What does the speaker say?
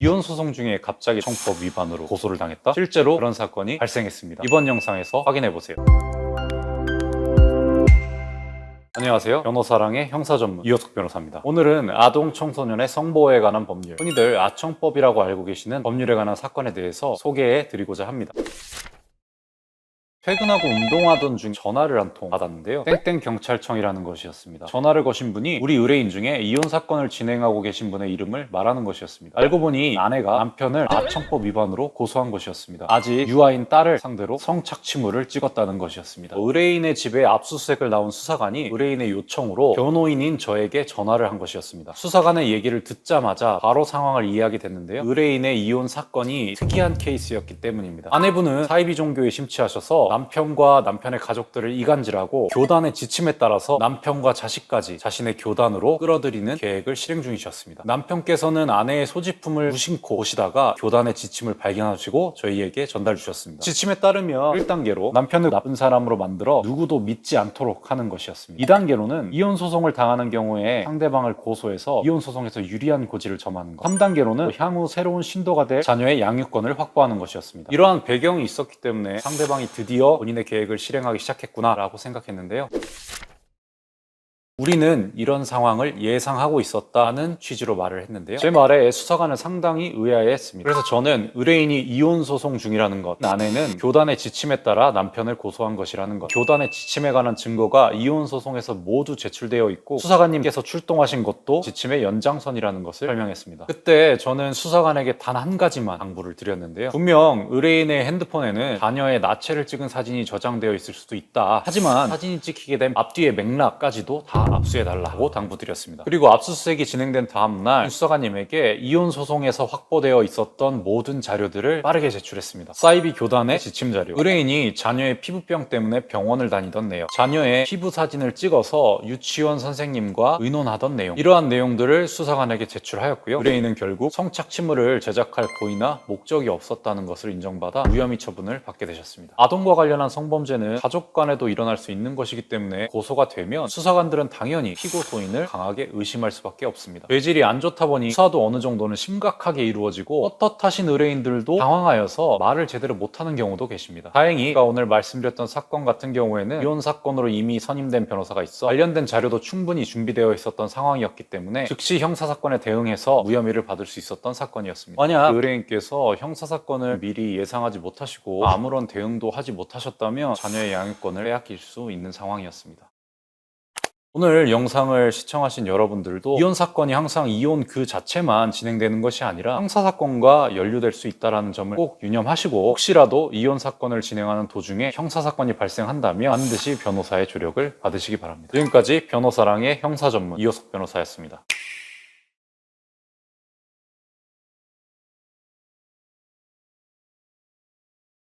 이혼 소송 중에 갑자기 청법 위반으로 고소를 당했다? 실제로 그런 사건이 발생했습니다. 이번 영상에서 확인해보세요. 안녕하세요. 변호사랑의 형사전문 이호석 변호사입니다. 오늘은 아동 청소년의 성보호에 관한 법률, 흔히들 아청법이라고 알고 계시는 법률에 관한 사건에 대해서 소개해 드리고자 합니다. 퇴근하고 운동하던 중 전화를 한 통 받았는데요. 땡땡 경찰청이라는 것이었습니다. 전화를 거신 분이 우리 의뢰인 중에 이혼 사건을 진행하고 계신 분의 이름을 말하는 것이었습니다. 알고 보니 아내가 남편을 아청법 위반으로 고소한 것이었습니다. 아직 유아인 딸을 상대로 성착취물을 찍었다는 것이었습니다. 의뢰인의 집에 압수수색을 나온 수사관이 의뢰인의 요청으로 변호인인 저에게 전화를 한 것이었습니다. 수사관의 얘기를 듣자마자 바로 상황을 이해하게 됐는데요. 의뢰인의 이혼 사건이 특이한 케이스였기 때문입니다. 아내분은 사이비 종교에 심취하셔서 남편과 남편의 가족들을 이간질하고 교단의 지침에 따라서 남편과 자식까지 자신의 교단으로 끌어들이는 계획을 실행 중이셨습니다. 남편께서는 아내의 소지품을 무심코 보시다가 교단의 지침을 발견하시고 저희에게 전달 주셨습니다. 지침에 따르면 1단계로 남편을 나쁜 사람으로 만들어 누구도 믿지 않도록 하는 것이었습니다. 2단계로는 이혼 소송을 당하는 경우에 상대방을 고소해서 이혼 소송에서 유리한 고지를 점하는 것. 3단계로는 향후 새로운 신도가 될 자녀의 양육권을 확보하는 것이었습니다. 이러한 배경이 있었기 때문에 상대방이 드디어 본인의 계획을 실행하기 시작했구나 라고 생각했는데요. 우리는 이런 상황을 예상하고 있었다는 취지로 말을 했는데요. 제 말에 수사관은 상당히 의아해했습니다. 그래서 저는 의뢰인이 이혼 소송 중이라는 것, 아내는 교단의 지침에 따라 남편을 고소한 것이라는 것, 교단의 지침에 관한 증거가 이혼 소송에서 모두 제출되어 있고 수사관님께서 출동하신 것도 지침의 연장선이라는 것을 설명했습니다. 그때 저는 수사관에게 단 한 가지만 당부를 드렸는데요. 분명 의뢰인의 핸드폰에는 자녀의 나체를 찍은 사진이 저장되어 있을 수도 있다. 하지만 사진이 찍히게 된 앞뒤의 맥락까지도 다 압수해달라고 당부드렸습니다. 그리고 압수수색이 진행된 다음날 수사관님에게 이혼 소송에서 확보되어 있었던 모든 자료들을 빠르게 제출했습니다. 사이비 교단의 지침 자료, 의뢰인이 자녀의 피부병 때문에 병원을 다니던 내용, 자녀의 피부 사진을 찍어서 유치원 선생님과 의논하던 내용, 이러한 내용들을 수사관에게 제출하였고요. 의뢰인은 결국 성착취물을 제작할 고의나 목적이 없었다는 것을 인정받아 무혐의 처분을 받게 되셨습니다. 아동과 관련한 성범죄는 가족 간에도 일어날 수 있는 것이기 때문에 고소가 되면 수사관들은 당연히 피고 소인을 강하게 의심할 수밖에 없습니다. 뇌질이 안 좋다 보니 수사도 어느 정도는 심각하게 이루어지고 떳떳하신 의뢰인들도 당황하여서 말을 제대로 못하는 경우도 계십니다. 다행히 제가 오늘 말씀드렸던 사건 같은 경우에는 이혼 사건으로 이미 선임된 변호사가 있어 관련된 자료도 충분히 준비되어 있었던 상황이었기 때문에 즉시 형사사건에 대응해서 무혐의를 받을 수 있었던 사건이었습니다. 만약 의뢰인께서 형사사건을 미리 예상하지 못하시고 아무런 대응도 하지 못하셨다면 자녀의 양육권을 빼앗길 수 있는 상황이었습니다. 오늘 영상을 시청하신 여러분들도 이혼 사건이 항상 이혼 그 자체만 진행되는 것이 아니라 형사사건과 연루될 수 있다는 점을 꼭 유념하시고 혹시라도 이혼 사건을 진행하는 도중에 형사사건이 발생한다면 반드시 변호사의 조력을 받으시기 바랍니다. 지금까지 변호사랑의 형사전문 이호석 변호사였습니다.